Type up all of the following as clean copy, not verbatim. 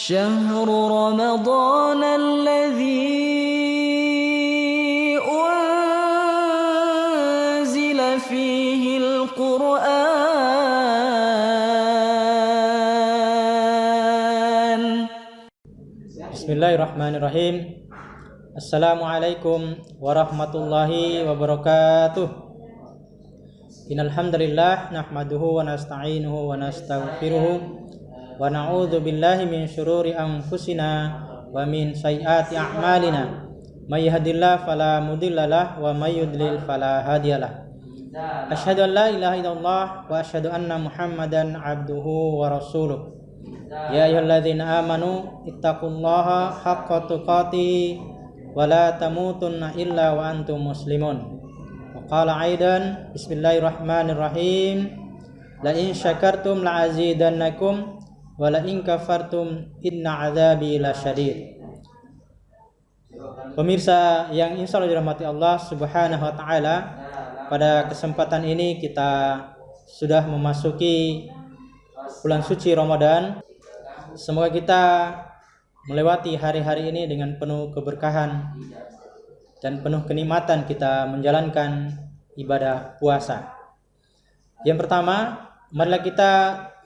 شهر رمضان الذي أنزل فيه القرآن. Bismillahirrahmanirrahim. Assalamualaikum warahmatullahi wabarakatuh. Innal hamdalillah nahmaduhu wa nasta'inuhu wa nastaghfiruh wa na'udzu billahi min syururi anfusina wa min sayyiati a'malina. May yahdihillahu fala mudhillalah wa may yudlil fala hadiyalah. Asyhadu an la ilaha illallah wa asyhadu anna Muhammadan abduhu wa rasuluh. Ya ayyuhalladzina amanu ittaqullaha haqqa tuqatih wa la tamutunna illa wa antum muslimun. Wa qala aidan bismillahirrahmanirrahim la in syakartum la azidannakum wa la in kafartum inna adzabi lasyadid. Pemirsa yang insyaallah dirahmati Allah Subhanahu wa taala, pada kesempatan ini kita sudah memasuki bulan suci Ramadan. Semoga kita melewati hari-hari ini dengan penuh keberkahan dan penuh kenikmatan kita menjalankan ibadah puasa. Yang pertama, marilah kita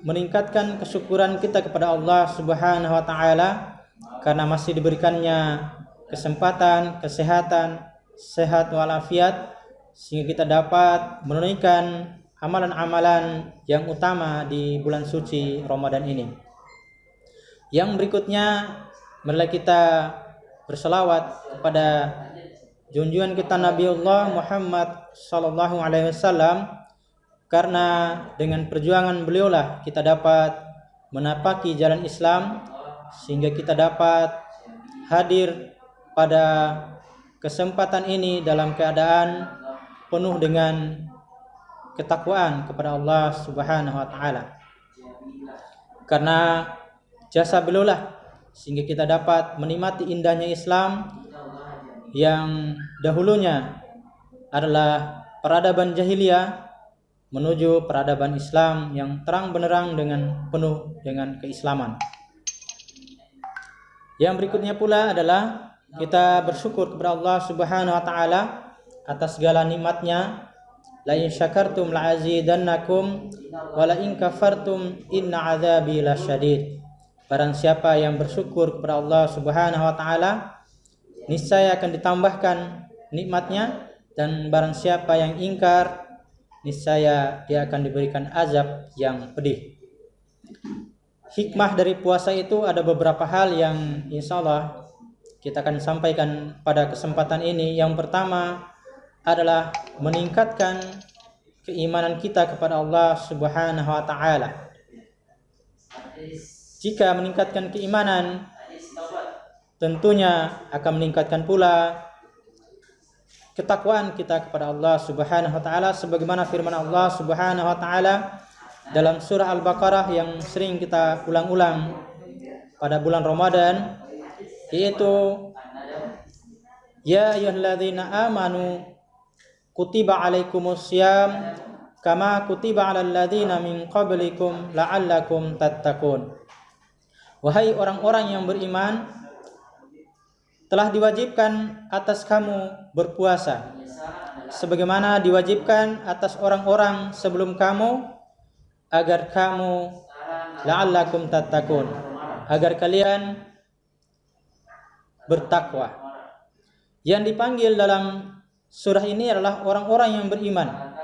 meningkatkan kesyukuran kita kepada Allah Subhanahu wa taala karena masih diberikannya kesempatan, kesehatan, sehat walafiat, sehingga kita dapat menunaikan amalan-amalan yang utama di bulan suci Ramadan ini. Yang berikutnya, marilah kita berselawat kepada junjungan kita Nabiullah Muhammad sallallahu alaihi wasallam, karena dengan perjuangan beliaulah kita dapat menapaki jalan Islam, sehingga kita dapat hadir pada kesempatan ini dalam keadaan penuh dengan ketakwaan kepada Allah Subhanahu wa taala. Karena jasa beliaulah sehingga kita dapat menikmati indahnya Islam yang dahulunya adalah peradaban jahiliyah menuju peradaban Islam yang terang benderang dengan penuh dengan keislaman. Yang berikutnya pula adalah kita bersyukur kepada Allah Subhanahu wa taala atas segala nikmatnya. La in syakartum la azidannakum wa la in kafartum inna adzabi lasyadid. Barang siapa yang bersyukur kepada Allah Subhanahu wa taala, niscaya akan ditambahkan nikmatnya, dan barang siapa yang ingkar, niscaya dia akan diberikan azab yang pedih. Hikmah dari puasa itu ada beberapa hal yang insyaallah kita akan sampaikan pada kesempatan ini. Yang pertama adalah meningkatkan keimanan kita kepada Allah Subhanahu wa taala. Jika meningkatkan keimanan, tentunya akan meningkatkan pula ketakwaan kita kepada Allah Subhanahu wa taala, sebagaimana firman Allah Subhanahu wa taala dalam surah Al-Baqarah yang sering kita ulang-ulang pada bulan Ramadan, yaitu ya ayyuhalladzina amanu kutiba alaikumussyam kama kutiba alal ladzina min qablikum la'allakum tattaqun. Wahai orang-orang yang beriman, telah diwajibkan atas kamu berpuasa sebagaimana diwajibkan atas orang-orang sebelum kamu, agar kamu la'allakum tattaqun, agar kalian bertakwa. Yang dipanggil dalam surah ini adalah orang-orang yang beriman.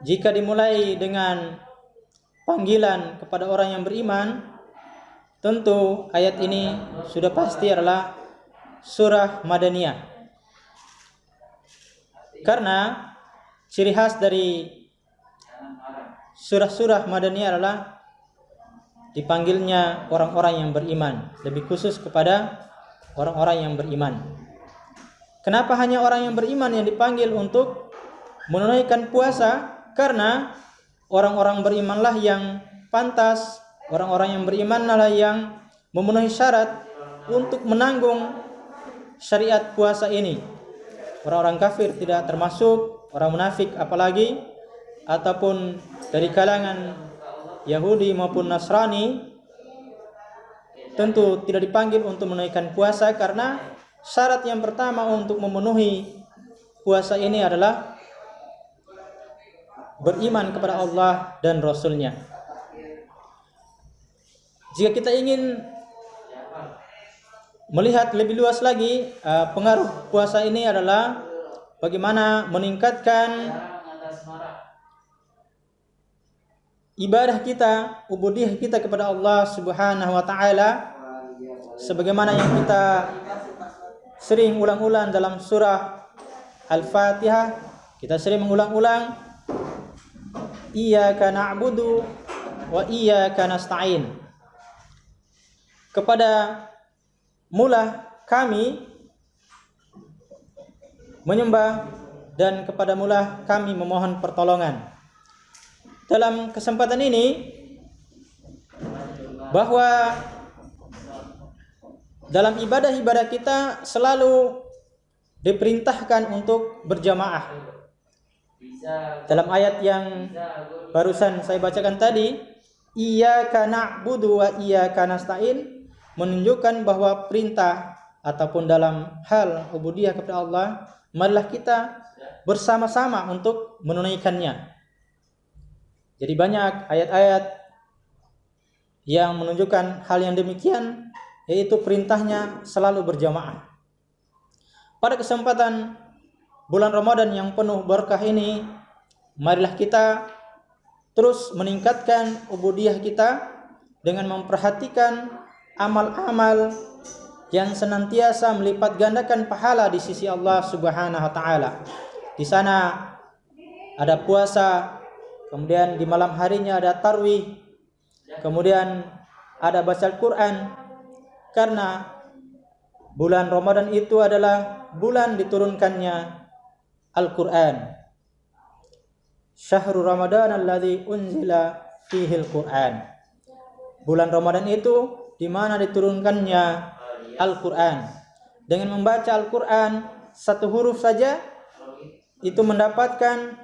Jika dimulai dengan panggilan kepada orang yang beriman, tentu ayat ini sudah pasti adalah surah Madaniyah. Karena ciri khas dari surah-surah Madaniyah adalah dipanggilnya orang-orang yang beriman, lebih khusus kepada orang-orang yang beriman. Kenapa hanya orang yang beriman yang dipanggil untuk menunaikan puasa? Karena orang-orang berimanlah yang pantas, orang-orang yang berimanlah yang memenuhi syarat untuk menanggung syariat puasa ini. Orang-orang kafir tidak termasuk, orang munafik apalagi, ataupun dari kalangan Yahudi maupun Nasrani, tentu tidak dipanggil untuk menunaikan puasa, karena syarat yang pertama untuk memenuhi puasa ini adalah beriman kepada Allah dan Rasul-Nya. Jika kita ingin melihat lebih luas lagi, pengaruh puasa ini adalah bagaimana meningkatkan ibadah kita, ubudiyah kita kepada Allah Subhanahu wa taala, sebagaimana yang kita sering ulang-ulang dalam surah Al-Fatihah. Kita sering mengulang-ulang, iyyaka na'budu wa iyyaka nasta'in. Kepada mula kami menyembah dan kepada mula kami memohon pertolongan. Dalam kesempatan ini, bahwa dalam ibadah-ibadah kita selalu diperintahkan untuk berjamaah. Dalam ayat yang barusan saya bacakan tadi, iyyaka na'budu wa iyyaka nasta'in, menunjukkan bahwa perintah ataupun dalam hal ubudiyah kepada Allah, marilah kita bersama-sama untuk menunaikannya. Jadi banyak ayat-ayat yang menunjukkan hal yang demikian, yaitu perintahnya selalu berjamaah. Pada kesempatan bulan Ramadan yang penuh berkah ini, marilah kita terus meningkatkan ubudiyah kita dengan memperhatikan amal-amal yang senantiasa melipat gandakan pahala di sisi Allah Subhanahu wa taala. Di sana ada puasa, kemudian di malam harinya ada tarwih, kemudian ada baca Al-Quran, karena bulan Ramadan itu adalah bulan diturunkannya Al-Quran. Syahrul Ramadan alladzi unzila fihi Al-Quran. Bulan Ramadan itu di mana diturunkannya Al-Quran. Dengan membaca Al-Quran satu huruf saja itu mendapatkan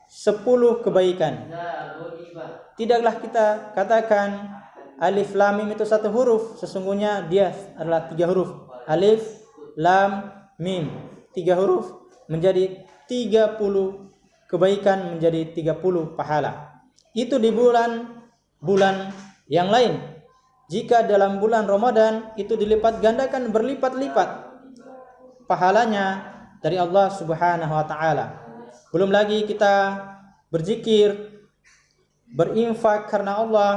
10 kebaikan. Tidaklah kita katakan alif lam mim itu satu huruf, sesungguhnya dia adalah 3 huruf. Alif lam mim, 3 huruf menjadi 30 kebaikan, menjadi 30 pahala. Itu di bulan yang lain. Jika dalam bulan Ramadan itu dilipat gandakan berlipat-lipat pahalanya dari Allah Subhanahu wa taala. Belum lagi kita berzikir, berinfak karena Allah.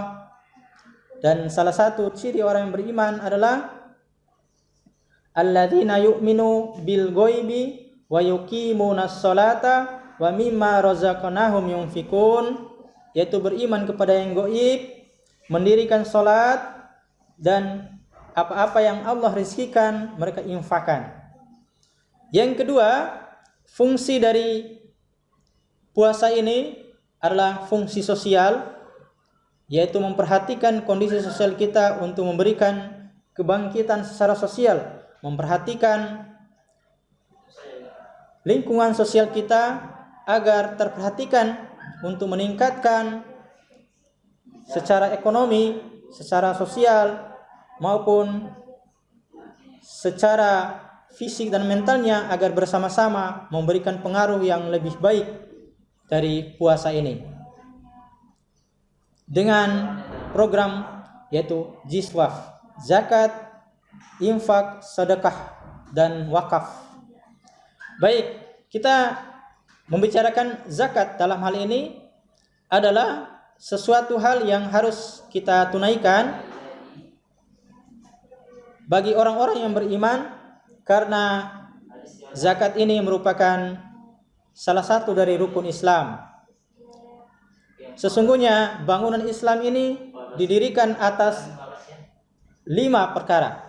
Dan salah satu ciri orang yang beriman adalah alladzina yu'minu bil ghaibi wa yuqimunas sholata wa mimma razaqnahum yunfikun, yaitu beriman kepada yang gaib, mendirikan salat, dan apa-apa yang Allah rizkikan mereka infakkan. Yang kedua, fungsi dari puasa ini adalah fungsi sosial, yaitu memperhatikan kondisi sosial kita untuk memberikan kebangkitan secara sosial, memperhatikan lingkungan sosial kita agar terperhatikan untuk meningkatkan secara ekonomi, secara sosial, maupun secara fisik dan mentalnya, agar bersama-sama memberikan pengaruh yang lebih baik dari puasa ini. Dengan program yaitu jiswaf, zakat, infak, sedekah, dan wakaf. Baik, kita membicarakan zakat dalam hal ini adalah sesuatu hal yang harus kita tunaikan bagi orang-orang yang beriman, karena zakat ini merupakan salah satu dari rukun Islam. Sesungguhnya bangunan Islam ini didirikan atas 5 perkara.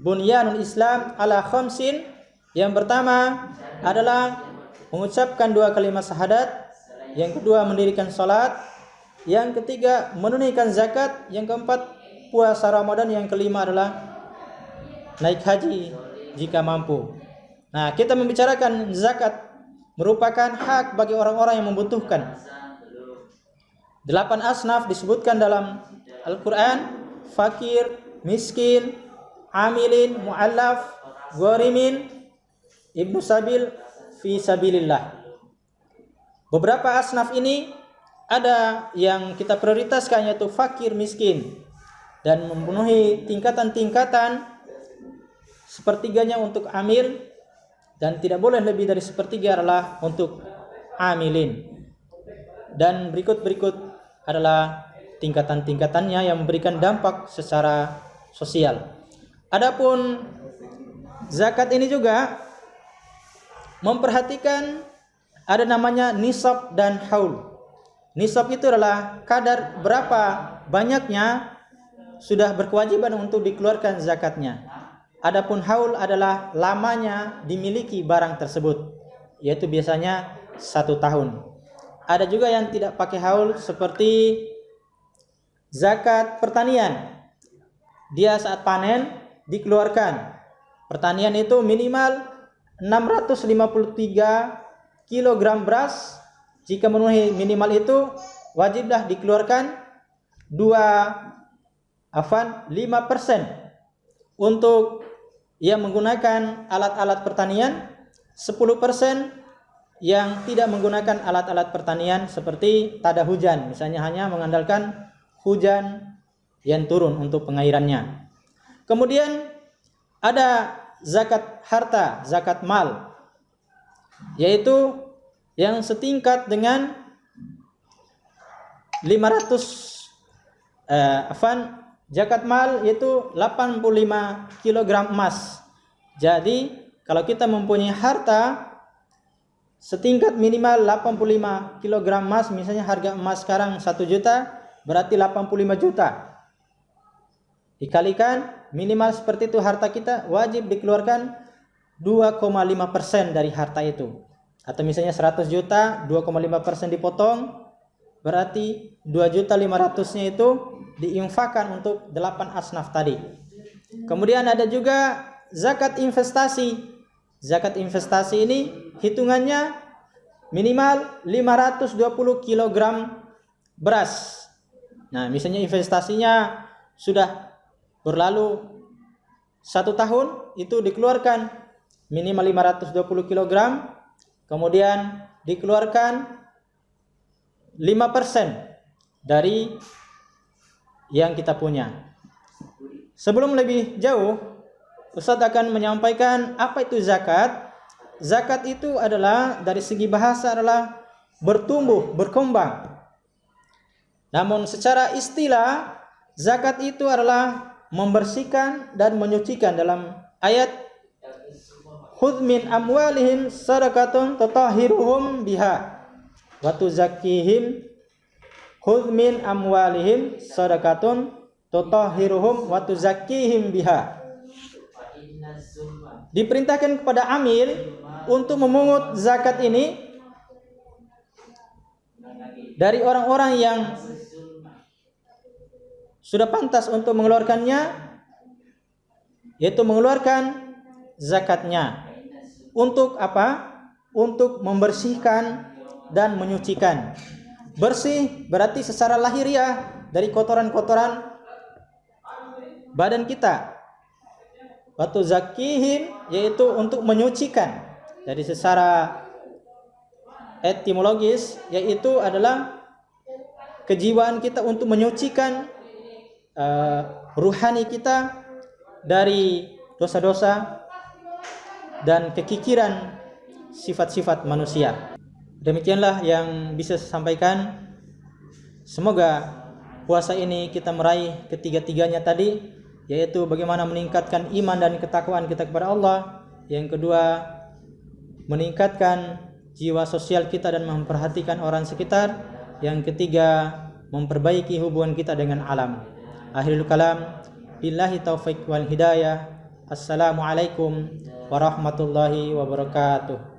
Bunyanul Islam ala khamsin. Yang pertama adalah mengucapkan 2 kalimat syahadat. Yang kedua mendirikan salat. Yang ketiga menunaikan zakat. Yang keempat puasa Ramadan. Yang kelima adalah naik haji jika mampu. Nah, kita membicarakan zakat merupakan hak bagi orang-orang yang membutuhkan. 8 asnaf disebutkan dalam Al-Quran. fakir, miskin, amilin, mu'allaf, gharimin, ibnu sabil, fi sabilillah. Beberapa asnaf ini ada yang kita prioritaskan, yaitu fakir, miskin, dan memenuhi tingkatan-tingkatan. Sepertiganya untuk amil, dan tidak boleh lebih dari sepertiga adalah untuk amilin. Dan berikut adalah tingkatan-tingkatannya yang memberikan dampak secara sosial. Adapun zakat ini juga memperhatikan ada namanya nisab dan haul. Nisab itu adalah kadar berapa banyaknya sudah berkewajiban untuk dikeluarkan zakatnya. Adapun haul adalah lamanya dimiliki barang tersebut, yaitu biasanya 1 tahun. Ada juga yang tidak pakai haul, seperti zakat pertanian. Dia saat panen dikeluarkan. Pertanian itu minimal 653 kg beras. Jika memenuhi minimal itu, wajiblah dikeluarkan 5% untuk yang menggunakan alat-alat pertanian, 10% yang tidak menggunakan alat-alat pertanian seperti tada hujan, misalnya hanya mengandalkan hujan yang turun untuk pengairannya. Kemudian ada zakat harta, zakat mal, yaitu yang setingkat dengan 500 zakat mal yaitu 85 kg emas. Jadi kalau kita mempunyai harta setingkat minimal 85 kg emas, misalnya harga emas sekarang 1 juta, berarti 85 juta. Dikalikan minimal seperti itu harta kita, wajib dikeluarkan 2,5% dari harta itu. Atau misalnya 100 juta, 2,5% dipotong, berarti 2.500.000-nya itu diinfakkan untuk 8 asnaf tadi. Kemudian ada juga zakat investasi. Zakat investasi ini hitungannya minimal 520 kg beras. Nah, misalnya investasinya sudah berlalu 1 tahun, itu dikeluarkan minimal 520 kg, kemudian dikeluarkan 5% dari yang kita punya. Sebelum lebih jauh, Ustadz akan menyampaikan apa itu zakat. Zakat itu adalah dari segi bahasa adalah bertumbuh, berkembang. Namun secara istilah, zakat itu adalah membersihkan dan menyucikan. Dalam ayat khudz min amwalihim shadaqatun tutahhiruhum biha wa tuzakkihim. Khudz min amwalihim shadaqatun tutahhiruhum wa tuzakkihim biha. Diperintahkan kepada amil untuk memungut zakat ini dari orang-orang yang sudah pantas untuk mengeluarkannya, yaitu mengeluarkan zakatnya. Untuk apa? Untuk membersihkan dan menyucikan. Bersih berarti secara lahiriah dari kotoran-kotoran badan kita. Watu zakihim yaitu untuk menyucikan. Jadi secara etimologis yaitu adalah kejiwaan kita untuk menyucikan ruhani kita dari dosa-dosa dan kekikiran sifat-sifat manusia. Demikianlah yang bisa saya sampaikan. Semoga puasa ini kita meraih ketiga-tiganya tadi, yaitu bagaimana meningkatkan iman dan ketakwaan kita kepada Allah. Yang kedua, meningkatkan jiwa sosial kita dan memperhatikan orang sekitar. Yang ketiga, memperbaiki hubungan kita dengan alam. Akhirul kalam, billahi taufiq wal hidayah. Assalamualaikum warahmatullahi wabarakatuh.